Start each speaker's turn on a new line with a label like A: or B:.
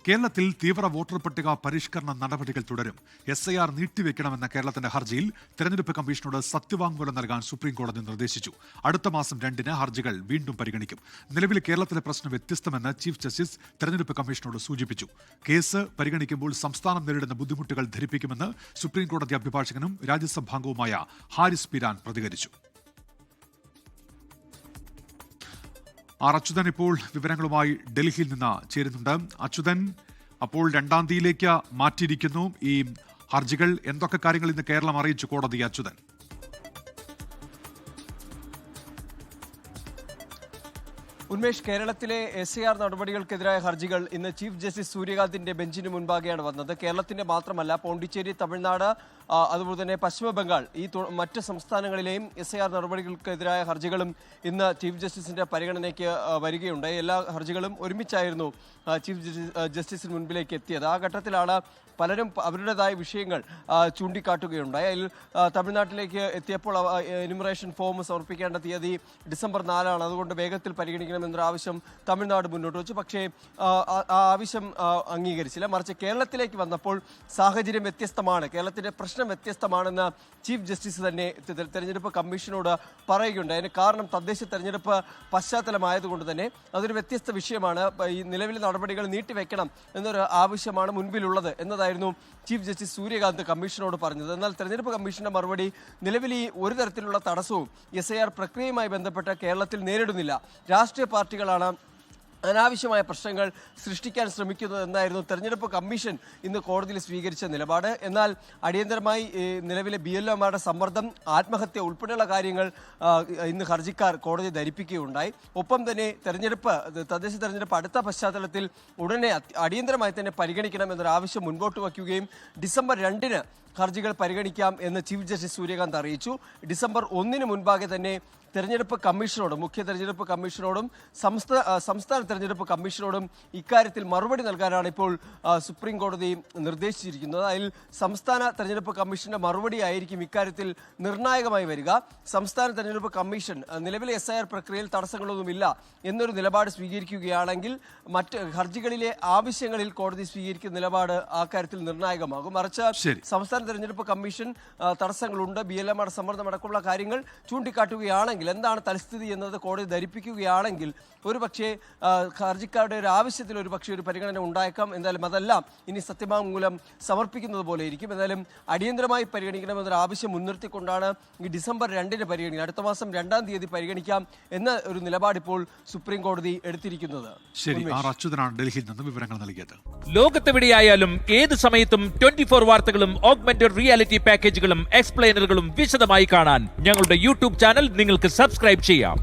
A: കേരളത്തിൽ തീവ്ര വോട്ടർ പട്ടിക പരിഷ്കരണ നടപടികൾ തുടരും. SIR നീട്ടിവെക്കണമെന്ന കേരളത്തിന്റെ ഹർജിയിൽ തെരഞ്ഞെടുപ്പ് കമ്മീഷനോട് സത്യവാങ്മൂലം നൽകാൻ സുപ്രീംകോടതി നിർദ്ദേശിച്ചു. അടുത്ത മാസം 2-ന് ഹർജികൾ വീണ്ടും പരിഗണിക്കും. നിലവിൽ കേരളത്തിലെ പ്രശ്നം വ്യത്യസ്തമെന്ന് ചീഫ് ജസ്റ്റിസ് തെരഞ്ഞെടുപ്പ് കമ്മീഷനോട് സൂചിപ്പിച്ചു. കേസ് പരിഗണിക്കുമ്പോൾ സംസ്ഥാനം നേരിടുന്ന ബുദ്ധിമുട്ടുകൾ ധരിപ്പിക്കുമെന്ന് സുപ്രീംകോടതി അഭിഭാഷകനും രാജ്യസഭാംഗവുമായ ഹാരിസ് പീരാൻ പ്രതികരിച്ചു. അച്യുതൻ ഇപ്പോൾ വിവരങ്ങളുമായി ഡൽഹിയിൽ നിന്ന് ചേരുന്നുണ്ട്. അച്യുതൻ, അപ്പോൾ 2-ാം തീയതിയിലേക്ക് മാറ്റിയിരിക്കുന്നു ഈ ഹർജികൾ. എന്തൊക്കെ കാര്യങ്ങൾ ഇന്ന് കേരളം അറിയിച്ചു കോടതി? അച്യുതൻ,
B: ഉന്മേഷ്, കേരളത്തിലെ SIR നടപടികൾക്കെതിരായ ഹർജികൾ ഇന്ന് ചീഫ് ജസ്റ്റിസ് സൂര്യകാന്തിന്റെ ബെഞ്ചിന് മുൻപാകെയാണ് വന്നത്. കേരളത്തിന്റെ മാത്രമല്ല, പോണ്ടിച്ചേരി, തമിഴ്നാട്, അതുപോലെ തന്നെ പശ്ചിമ ബംഗാൾ, ഈ മറ്റ് സംസ്ഥാനങ്ങളിലെയും SIR നടപടികൾക്കെതിരായ ഹർജികളും ഇന്ന് ചീഫ് ജസ്റ്റിസിന്റെ പരിഗണനയ്ക്ക് വരികയുണ്ടായി. എല്ലാ ഹർജികളും ഒരുമിച്ചായിരുന്നു ചീഫ് ജസ്റ്റിസിന് മുൻപിലേക്ക് എത്തിയത്. ആ ഘട്ടത്തിലാണ് പലരും അവരുടേതായ വിഷയങ്ങൾ ചൂണ്ടിക്കാട്ടുകയുണ്ടായി. അതിൽ തമിഴ്നാട്ടിലേക്ക് എത്തിയപ്പോൾ എന്യൂമറേഷൻ ഫോം സമർപ്പിക്കേണ്ട തീയതി ഡിസംബർ 4 അതുകൊണ്ട് വേഗത്തിൽ പരിഗണിക്കണമെന്നൊരു ആവശ്യം തമിഴ്നാട് മുന്നോട്ട് വെച്ചു. പക്ഷേ ആ ആവശ്യം അംഗീകരിച്ചില്ല. മറിച്ച് കേരളത്തിലേക്ക് വന്നപ്പോൾ സാഹചര്യം വ്യത്യസ്തമാണ്, കേരളത്തിന്റെ പ്രശ്നം വ്യത്യസ്തമാണെന്ന് ചീഫ് ജസ്റ്റിസ് തന്നെ തെരഞ്ഞെടുപ്പ് കമ്മീഷനോട് പറയുകയുണ്ടായി. അതിന് കാരണം തദ്ദേശ തെരഞ്ഞെടുപ്പ് പശ്ചാത്തലമായതുകൊണ്ട് തന്നെ അതൊരു വ്യത്യസ്ത വിഷയമാണ്. ഈ നിലവിലെ നടപടികൾ നീട്ടിവെക്കണം എന്നൊരു ആവശ്യമാണ് മുൻപിലുള്ളത് എന്നതായിരുന്നു ചീഫ് ജസ്റ്റിസ് സൂര്യകാന്ത് കമ്മീഷനോട് പറഞ്ഞത്. എന്നാൽ തെരഞ്ഞെടുപ്പ് കമ്മീഷന്റെ മറുപടി, നിലവിൽ ഈ ഒരു തരത്തിലുള്ള തടസ്സവും SIR പ്രക്രിയയുമായി ബന്ധപ്പെട്ട് കേരളത്തിൽ നേരിടുന്നില്ല. രാഷ്ട്രീയ പാർട്ടികളാണ് അനാവശ്യമായ പ്രശ്നങ്ങൾ സൃഷ്ടിക്കാൻ ശ്രമിക്കുന്നത് എന്നായിരുന്നു തെരഞ്ഞെടുപ്പ് കമ്മീഷൻ ഇന്ന് കോടതിയിൽ സ്വീകരിച്ച നിലപാട്. എന്നാൽ അടിയന്തരമായി നിലവിലെ BLOമാരുടെ സമ്മർദ്ദം, ആത്മഹത്യ ഉൾപ്പെടെയുള്ള കാര്യങ്ങൾ ഇന്ന് ഹർജിക്കാർ കോടതി ധരിപ്പിക്കുകയുണ്ടായി. ഒപ്പം തന്നെ തദ്ദേശ തെരഞ്ഞെടുപ്പ് അടുത്ത പശ്ചാത്തലത്തിൽ ഉടനെ അടിയന്തരമായി തന്നെ പരിഗണിക്കണം എന്നൊരു ആവശ്യം മുൻപോട്ട് വയ്ക്കുകയും ഡിസംബർ 2-ന് ഹർജികൾ പരിഗണിക്കാം എന്ന് ചീഫ് ജസ്റ്റിസ് സൂര്യകാന്ത് അറിയിച്ചു. ഡിസംബർ 1-ന് മുൻപാകെ തന്നെ തെരഞ്ഞെടുപ്പ് കമ്മീഷനോടും മുഖ്യ തെരഞ്ഞെടുപ്പ് കമ്മീഷനോടും സംസ്ഥാന തെരഞ്ഞെടുപ്പ് കമ്മീഷനോടും ഇക്കാര്യത്തിൽ മറുപടി നൽകാനാണ് ഇപ്പോൾ സുപ്രീം കോടതി നിർദ്ദേശിച്ചിരിക്കുന്നത്. അതിൽ സംസ്ഥാന തെരഞ്ഞെടുപ്പ് കമ്മീഷന്റെ മറുപടി ആയിരിക്കും ഇക്കാര്യത്തിൽ നിർണായകമായി വരിക. സംസ്ഥാന തെരഞ്ഞെടുപ്പ് കമ്മീഷൻ നിലവിലെ SIR പ്രക്രിയയിൽ തടസ്സങ്ങളൊന്നുമില്ല എന്നൊരു നിലപാട് സ്വീകരിക്കുകയാണെങ്കിൽ മറ്റ് ഹർജികളിലെ ആവശ്യങ്ങളിൽ കോടതി സ്വീകരിക്കുന്ന നിലപാട് ആ കാര്യത്തിൽ നിർണായകമാകും. മറിച്ച് സംസ്ഥാന തെരഞ്ഞെടുപ്പ് കമ്മീഷൻ തടസ്സങ്ങളുണ്ട്, BLOമാരുടെ സമ്മർദ്ദം അടക്കമുള്ള കാര്യങ്ങൾ ചൂണ്ടിക്കാട്ടുകയാണെങ്കിൽ, എന്താണ് തൽസ്ഥിതി എന്നത് കോടതി ധരിപ്പിക്കുകയാണെങ്കിൽ ഒരുപക്ഷെ ഹർജിക്കാരുടെ ഒരു ആവശ്യത്തിൽ ഒരു പരിഗണന ഉണ്ടായേക്കാം. എന്തായാലും അതെല്ലാം ഇനി സത്യവാങ്മൂലം സമർപ്പിക്കുന്നത് പോലെ ഇരിക്കും. എന്തായാലും അടിയന്തരമായി പരിഗണിക്കണമെന്നൊരു ആവശ്യം മുൻനിർത്തിക്കൊണ്ടാണ് ഈ ഡിസംബർ 2-ന് പരിഗണിക്കുക, അടുത്ത മാസം 2-ാം തീയതി പരിഗണിക്കാം എന്ന ഒരു നിലപാട് ഇപ്പോൾ സുപ്രീം കോടതി എടുത്തിരിക്കുന്നത്.
A: അച്യുതനാണ് ഡൽഹിയിൽ നിന്ന് വിവരങ്ങൾ നൽകിയത്.
C: ലോകത്തെവിടെയായാലും ഏത് സമയത്തും 24 വാർത്തകളും ഓഗ്മെന്റഡ് റിയാലിറ്റി പാക്കേജുകളും എക്സ്പ്ലെയിനറുകളും വിശദമായി കാണാൻ ഞങ്ങളുടെ യൂട്യൂബ് ചാനൽ നിങ്ങൾക്ക് സബ്സ്ക്രൈബ് ചെയ്യാം.